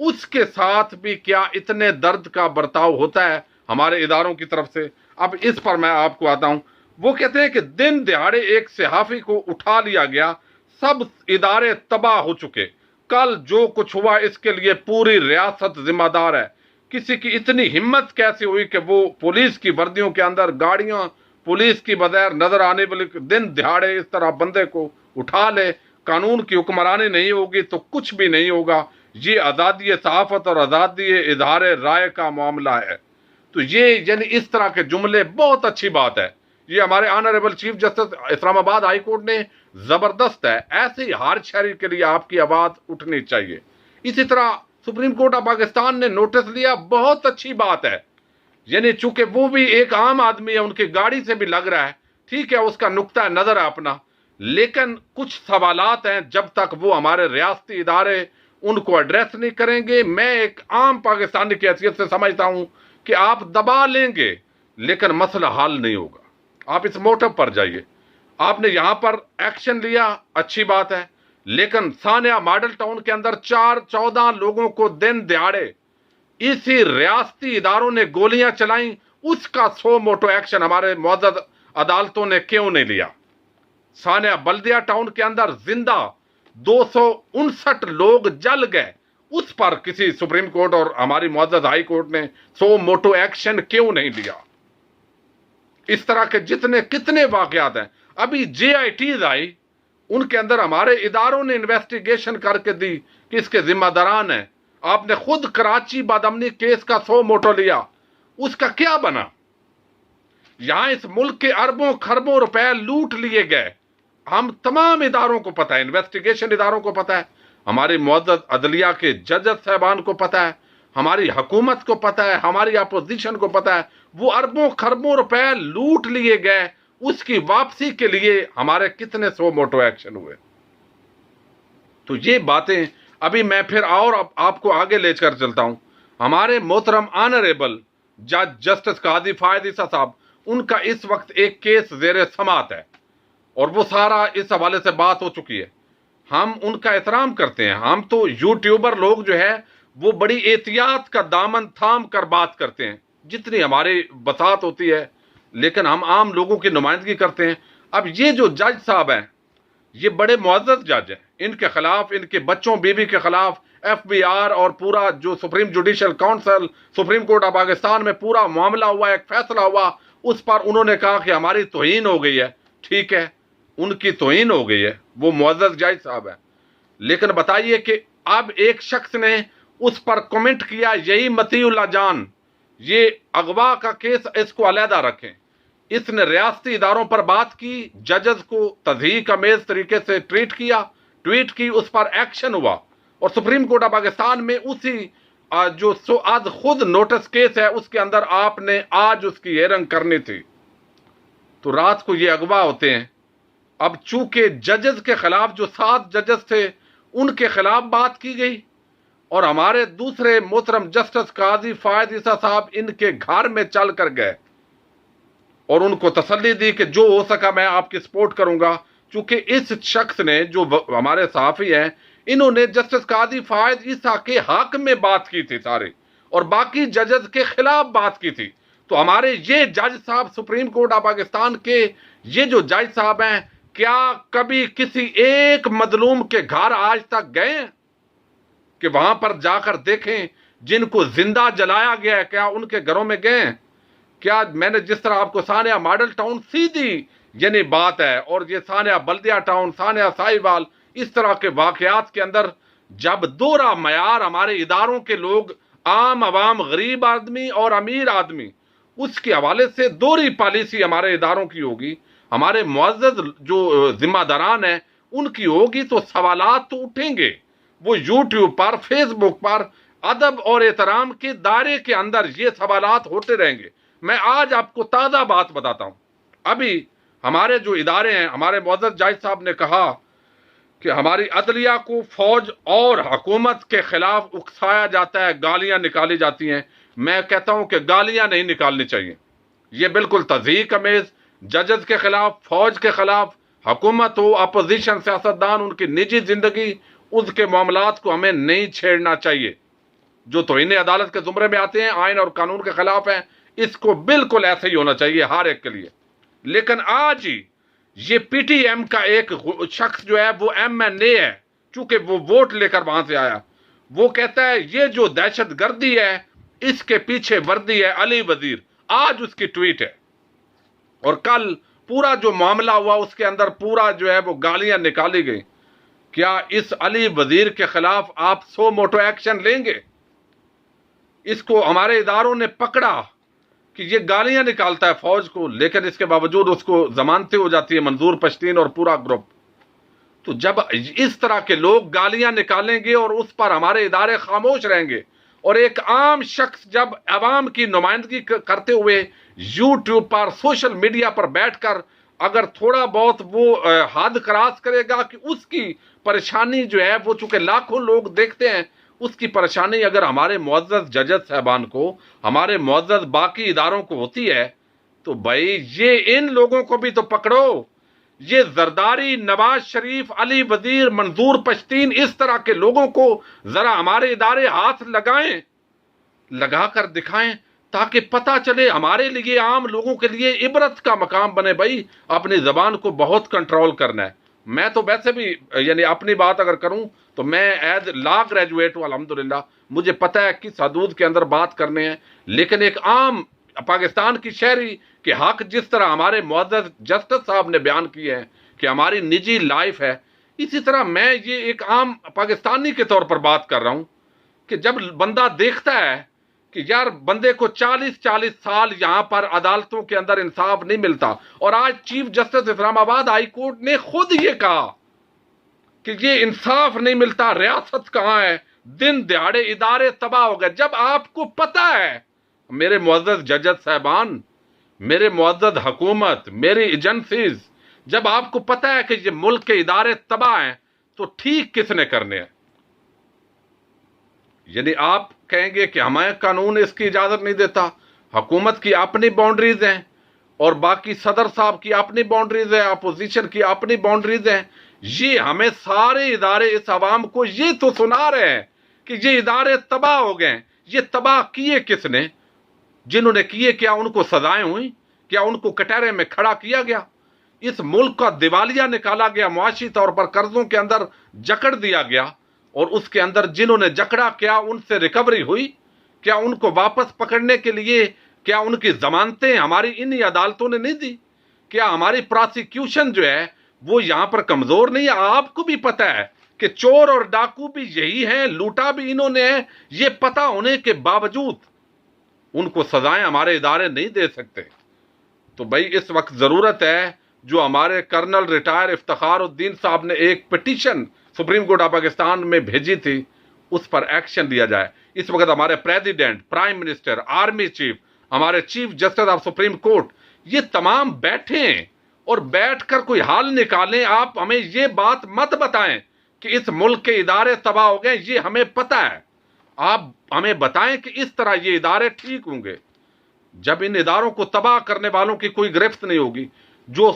اس کے ساتھ بھی کیا اتنے درد کا برتاؤ ہوتا ہے ہمارے اداروں کی طرف سے؟ اب اس پر میں آپ کو آتا ہوں۔ وہ کہتے ہیں کہ دن دہاڑے ایک صحافی کو اٹھا لیا گیا، سب ادارے تباہ ہو چکے، کل جو کچھ ہوا اس کے لیے پوری ریاست ذمہ دار ہے۔ کسی کی اتنی ہمت کیسے ہوئی کہ وہ پولیس کی وردیوں کے اندر گاڑیاں پولیس کی بغیر نظر آنے والے دن دہاڑے اس طرح بندے کو اٹھا لے؟ قانون کی حکمرانی نہیں ہوگی تو کچھ بھی نہیں ہوگا۔ یہ آزادی صحافت اور آزادی اظہار رائے کا معاملہ ہے۔ تو یہ یعنی اس طرح کے جملے بہت اچھی بات ہے، یہ ہمارے آنریبل چیف جسٹس اسلام آباد ہائی کورٹ نے زبردست ہے، ایسے ہی ہر شہری کے لیے آپ کی آواز اٹھنی چاہیے۔ اسی طرح سپریم کورٹ آف پاکستان نے نوٹس لیا، بہت اچھی بات ہے، یعنی چونکہ وہ بھی ایک عام آدمی ہے، ان کی گاڑی سے بھی لگ رہا ہے، ٹھیک ہے، اس کا نقطہ نظر ہے اپنا، لیکن کچھ سوالات ہیں جب تک وہ ہمارے ریاستی ادارے ان کو ایڈریس نہیں کریں گے، میں ایک عام پاکستانی کی حیثیت سے سمجھتا ہوں کہ آپ دبا لیں گے لیکن مسئلہ حل نہیں ہوگا۔ آپ اس موٹو پر جائیے، آپ نے یہاں پر ایکشن لیا، اچھی بات ہے، لیکن ثانیہ ماڈل ٹاؤن کے اندر 14 لوگوں کو دن دہاڑے اسی ریاستی اداروں نے گولیاں چلائیں، اس کا سو موٹو ایکشن ہمارے معزز عدالتوں نے کیوں نہیں لیا؟ ثانیہ بلدیہ ٹاؤن کے اندر زندہ 259 لوگ جل گئے، اس پر کسی سپریم کورٹ اور ہماری معزز ہائی کورٹ نے سو موٹو ایکشن کیوں نہیں لیا؟ اس طرح کے کتنے واقعات ہیں۔ ابھی جے آئی ٹیز آئی، ان کے اندر ہمارے اداروں نے انویسٹیگیشن کر کے دی کہ اس کے ذمہ داران ہیں۔ آپ نے خود کراچی بدامنی کیس کا سو موٹو لیا، اس کا کیا بنا؟ یہاں اس ملک کے اربوں خربوں روپے لوٹ لیے گئے، ہم تمام اداروں کو پتا ہے، انویسٹیگیشن اداروں کو پتا ہے، ہماری معزز عدلیہ کے ججز صاحبان کو پتا ہے، ہماری حکومت کو پتا ہے، ہماری اپوزیشن کو پتا ہے، وہ اربوں خربوں روپے لوٹ لیے گئے، اس کی واپسی کے لیے ہمارے کتنے سو موٹو ایکشن ہوئے۔ تو یہ باتیں ابھی میں پھر اور آپ کو آگے لے کر چلتا ہوں۔ ہمارے محترم آنریبل جج جسٹس قاضی فائد عیسیٰ صاحب، ان کا اس وقت ایک کیس زیر سماعت ہے اور وہ سارا اس حوالے سے بات ہو چکی ہے، ہم ان کا احترام کرتے ہیں۔ ہم تو یوٹیوبر لوگ جو ہے وہ بڑی احتیاط کا دامن تھام کر بات کرتے ہیں، جتنی ہماری بساط ہوتی ہے، لیکن ہم عام لوگوں کی نمائندگی کرتے ہیں۔ اب یہ جو جج صاحب ہیں یہ بڑے معزز جج ہیں، ان کے خلاف، ان کے بچوں بیوی کے خلاف ایف بی آر اور پورا جو supreme judicial council supreme court of Pakistan میں پورا معاملہ ہوا، ایک فیصلہ ہوا، اس پر انہوں نے کہا کہ ہماری توہین ہو گئی ہے۔ ٹھیک ہے، ان کی توہین ہو گئی ہے، وہ معزز جج صاحب ہیں، لیکن بتائیے کہ اب ایک شخص نے اس پر کمنٹ کیا، یہی مطیع اللہ جان، یہ اغوا کا کیس اس کو علیحدہ رکھیں، اس نے ریاستی اداروں پر بات کی، ججز کو تضحیک آمیز طریقے سے ٹویٹ کی، اس پر ایکشن ہوا، اور سپریم کورٹ آف پاکستان میں اسی جو آج خود نوٹس کیس ہے اس کے اندر آپ نے آج اس کی ہیئرنگ کرنی تھی، تو رات کو یہ اغوا ہوتے ہیں۔ اب چونکہ ججز کے خلاف جو 7 ججز تھے ان کے خلاف بات کی گئی، اور ہمارے دوسرے محترم جسٹس قاضی فائد عیسیٰ صاحب ان کے گھر میں چل کر گئے اور ان کو تسلی دی کہ جو ہو سکا میں آپ کی سپورٹ کروں گا، چونکہ اس شخص نے جو ہمارے صحافی ہیں انہوں نے جسٹس قاضی فائد عیسیٰ کے حق میں بات کی تھی سارے، اور باقی ججز کے خلاف بات کی تھی۔ تو ہمارے یہ جج صاحب سپریم کورٹ آف پاکستان کے یہ جو جج صاحب ہیں، کیا کبھی کسی ایک مظلوم کے گھر آج تک گئے ہیں کہ وہاں پر جا کر دیکھیں جن کو زندہ جلایا گیا ہے، کیا ان کے گھروں میں گئے ہیں؟ کیا میں نے جس طرح آپ کو ثانیہ ماڈل ٹاؤن سیدھی یعنی بات ہے، اور یہ ثانیہ بلدیہ ٹاؤن، ثانیہ ساہیوال، اس طرح کے واقعات کے اندر جب دوہرا معیار ہمارے اداروں کے لوگ، عام عوام، غریب آدمی اور امیر آدمی، اس کے حوالے سے دوہری پالیسی ہمارے اداروں کی ہوگی، ہمارے معزز جو ذمہ داران ہیں ان کی ہوگی، تو سوالات تو اٹھیں گے۔ وہ یوٹیوب پر، فیس بک پر ادب اور احترام کے دائرے کے اندر یہ سوالات ہوتے رہیں گے۔ میں آج آپ کو تازہ بات بتاتا ہوں، ابھی ہمارے جو ادارے ہیں، ہمارے معزز جج صاحب نے کہا کہ ہماری عدلیہ کو فوج اور حکومت کے خلاف اکسایا جاتا ہے، گالیاں نکالی جاتی ہیں۔ میں کہتا ہوں کہ گالیاں نہیں نکالنی چاہیے، یہ بالکل تضحیک آمیز، ججز کے خلاف، فوج کے خلاف، حکومت ہو، اپوزیشن سیاستدان، ان کی نجی زندگی، اس کے معاملات کو ہمیں نہیں چھیڑنا چاہیے۔ جو توہین عدالت کے زمرے میں آتے ہیں، آئین اور قانون کے خلاف ہیں، اس کو بالکل ایسے ہی ہونا چاہیے ہر ایک کے لیے۔ لیکن آج یہ پی ٹی ایم کا ایک شخص جو ہے وہ ایم این اے ہے، چونکہ وہ ووٹ لے کر وہاں سے آیا، وہ کہتا ہے یہ جو دہشت گردی ہے اس کے پیچھے وردی ہے علی وزیر۔ آج اس کی ٹویٹ ہے، اور کل پورا جو معاملہ ہوا اس کے اندر پورا جو ہے وہ گالیاں نکالی گئی۔ کیا اس علی وزیر کے خلاف آپ سو موٹو ایکشن لیں گے؟ اس کو ہمارے اداروں نے پکڑا کہ یہ گالیاں نکالتا ہے فوج کو، لیکن اس کے باوجود اس کو ضمانتیں ہو جاتی ہے، منظور پشتین اور پورا گروپ۔ تو جب اس طرح کے لوگ گالیاں نکالیں گے اور اس پر ہمارے ادارے خاموش رہیں گے، اور ایک عام شخص جب عوام کی نمائندگی کرتے ہوئے یوٹیوب پر، سوشل میڈیا پر بیٹھ کر اگر تھوڑا بہت وہ حد کراس کرے گا کہ اس کی پریشانی جو ہے وہ چونکہ لاکھوں لوگ دیکھتے ہیں، اس کی پریشانی اگر ہمارے معزز ججز صاحبان کو، ہمارے معزز باقی اداروں کو ہوتی ہے، تو بھائی یہ ان لوگوں کو بھی تو پکڑو۔ یہ زرداری، نواز شریف، علی وزیر، منظور پشتین، اس طرح کے لوگوں کو ذرا ہمارے ادارے ہاتھ لگائیں، لگا کر دکھائیں، تاکہ پتہ چلے ہمارے لیے، عام لوگوں کے لیے عبرت کا مقام بنے۔ بھائی اپنی زبان کو بہت کنٹرول کرنا ہے۔ میں تو ویسے بھی یعنی اپنی بات اگر کروں تو میں ایز لا گریجویٹ ہوں الحمدللہ، مجھے پتہ ہے کس حدود کے اندر بات کرنے ہیں، لیکن ایک عام پاکستان کی شہری کے حق جس طرح ہمارے معزز جسٹس صاحب نے بیان کیے ہیں کہ ہماری نجی لائف ہے، اسی طرح میں یہ ایک عام پاکستانی کے طور پر بات کر رہا ہوں کہ جب بندہ دیکھتا ہے کہ یار بندے کو 40 سال یہاں پر عدالتوں کے اندر انصاف نہیں ملتا، اور آج چیف جسٹس اسلام آباد ہائی کورٹ نے خود یہ کہا کہ یہ انصاف نہیں ملتا، ریاست کہاں ہے، دن دہاڑے ادارے تباہ ہو گئے۔ جب آپ کو پتہ ہے میرے معزز ججز صاحبان، میرے معزز حکومت، میری ایجنسیز، جب آپ کو پتہ ہے کہ یہ ملک کے ادارے تباہ ہیں، تو ٹھیک کس نے کرنے ہیں؟ یعنی آپ کہیں گے کہ ہمیں قانون اس کی اجازت نہیں دیتا، حکومت کی اپنی باؤنڈریز ہیں، اور باقی صدر صاحب کی اپنی باؤنڈریز ہیں، اپوزیشن کی اپنی باؤنڈریز ہیں۔ یہ ہمیں سارے ادارے اس عوام کو یہ تو سنا رہے ہیں کہ یہ ادارے تباہ ہو گئے۔ یہ تباہ کیے کس نے؟ جنہوں نے کیے، کیا ان کو سزائیں ہوئیں؟ کیا ان کو کٹہرے میں کھڑا کیا گیا؟ اس ملک کا دیوالیہ نکالا گیا، معاشی طور پر قرضوں کے اندر جکڑ دیا گیا، اور اس کے اندر جنہوں نے جکڑا کیا ان سے ریکوری ہوئی؟ کیا ان کو واپس پکڑنے کے لیے کیا ان کی ضمانتیں ہماری انہی عدالتوں نے نہیں دی؟ کیا ہماری پراسیکیوشن جو ہے وہ یہاں پر کمزور نہیں ہے؟ آپ کو بھی پتہ ہے کہ چور اور ڈاکو بھی یہی ہیں، لوٹا بھی انہوں نے ہے، یہ پتہ ہونے کے باوجود ان کو سزائیں ہمارے ادارے نہیں دے سکتے۔ تو بھائی اس وقت ضرورت ہے جو ہمارے کرنل ریٹائر افتخار الدین صاحب نے ایک petition supreme court of Pakistan میں بھیجی تھی، اس پر ایکشن لیا جائے۔ اس وقت ہمارے president, prime minister, army chief, ہمارے chief justice of supreme court, یہ تمام بیٹھے ہیں اور بیٹھ کر کوئی حل نکالیں۔ آپ ہمیں یہ بات مت بتائیں کہ اس ملک کے ادارے تباہ ہو گئے، یہ ہمیں پتہ ہے۔ آپ ہمیں بتائیں کہ اس طرح یہ ادارے ٹھیک ہوں گے جب ان اداروں کو تباہ کرنے والوں کی کوئی گرفت نہیں ہوگی، جو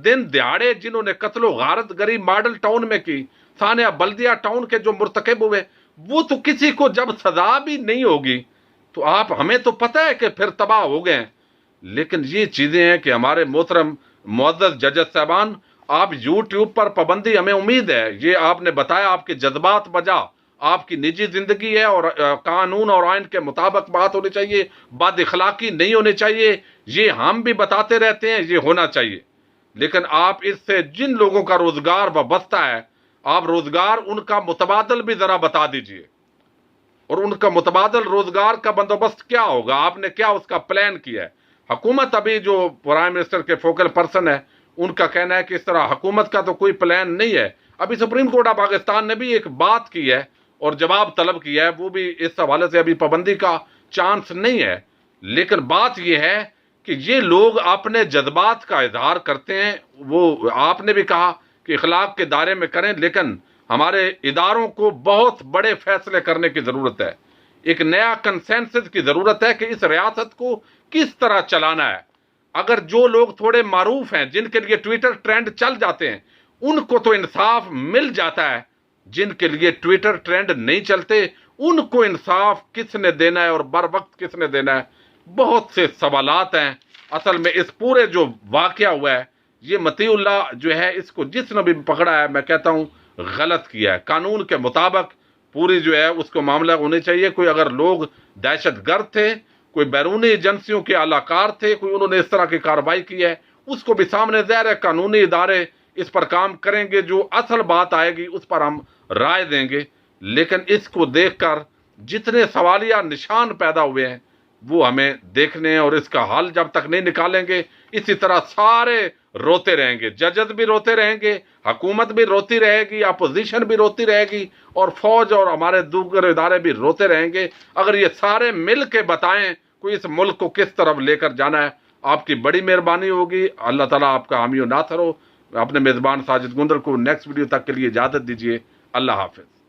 دن دہاڑے جنہوں نے قتل و غارت گری ماڈل ٹاؤن میں کی، ثانیہ بلدیہ ٹاؤن کے جو مرتکب ہوئے، وہ تو کسی کو جب سزا بھی نہیں ہوگی تو آپ ہمیں تو پتہ ہے کہ پھر تباہ ہو گئے ہیں۔ لیکن یہ چیزیں ہیں کہ ہمارے محترم معزز ججز صاحبان، آپ یوٹیوب پر پابندی، ہمیں امید ہے یہ آپ نے بتایا آپ کے جذبات بجا، آپ کی نجی زندگی ہے اور قانون اور آئین کے مطابق بات ہونی چاہیے، بد اخلاقی نہیں ہونی چاہیے، یہ ہم بھی بتاتے رہتے ہیں، یہ ہونا چاہیے۔ لیکن آپ اس سے جن لوگوں کا روزگار وابستہ ہے، آپ روزگار ان کا متبادل بھی ذرا بتا دیجئے، اور ان کا متبادل روزگار کا بندوبست کیا ہوگا، آپ نے کیا اس کا پلان کیا ہے؟ حکومت ابھی جو پرائم منسٹر کے فوکل پرسن ہے، ان کا کہنا ہے کہ اس طرح حکومت کا تو کوئی پلان نہیں ہے۔ ابھی سپریم کورٹ آف پاکستان نے بھی ایک بات کی ہے اور جواب طلب کیا ہے، وہ بھی اس حوالے سے ابھی پابندی کا چانس نہیں ہے۔ لیکن بات یہ ہے کہ یہ لوگ اپنے جذبات کا اظہار کرتے ہیں، وہ آپ نے بھی کہا کہ اخلاق کے دائرے میں کریں، لیکن ہمارے اداروں کو بہت بڑے فیصلے کرنے کی ضرورت ہے۔ ایک نیا کنسنسس کی ضرورت ہے کہ اس ریاست کو کس طرح چلانا ہے۔ اگر جو لوگ تھوڑے معروف ہیں، جن کے لیے ٹویٹر ٹرینڈ چل جاتے ہیں، ان کو تو انصاف مل جاتا ہے، جن کے لیے ٹویٹر ٹرینڈ نہیں چلتے ان کو انصاف کس نے دینا ہے اور بر وقت کس نے دینا ہے؟ بہت سے سوالات ہیں۔ اصل میں اس پورے جو واقعہ ہوا ہے، یہ مطیع اللہ جو ہے، اس کو جس نے بھی پکڑا ہے، میں کہتا ہوں غلط کیا ہے۔ قانون کے مطابق پوری جو ہے اس کو معاملہ ہونے چاہیے۔ کوئی اگر لوگ دہشت گرد تھے، کوئی بیرونی ایجنسیوں کے اعلی کار تھے، کوئی انہوں نے اس طرح کی کارروائی کی ہے، اس کو بھی سامنے ظاہر ہے قانونی ادارے اس پر کام کریں گے، جو اصل بات آئے گی اس پر ہم رائے دیں گے۔ لیکن اس کو دیکھ کر جتنے سوالیہ نشان پیدا ہوئے ہیں وہ ہمیں دیکھنے ہیں، اور اس کا حل جب تک نہیں نکالیں گے اسی طرح سارے روتے رہیں گے، ججز بھی روتے رہیں گے، حکومت بھی روتی رہے گی، اپوزیشن بھی روتی رہے گی، اور فوج اور ہمارے دوسرے ادارے بھی روتے رہیں گے، اگر یہ سارے مل کے بتائیں کوئی اس ملک کو کس طرف لے کر جانا ہے۔ آپ کی بڑی مہربانی ہوگی، اللہ تعالیٰ آپ کا حامی و ناصر ہو۔ اپنے میزبان ساجد گندر کو نیکسٹ ویڈیو تک کے لیے اجازت دیجیے۔ اللہ حافظ۔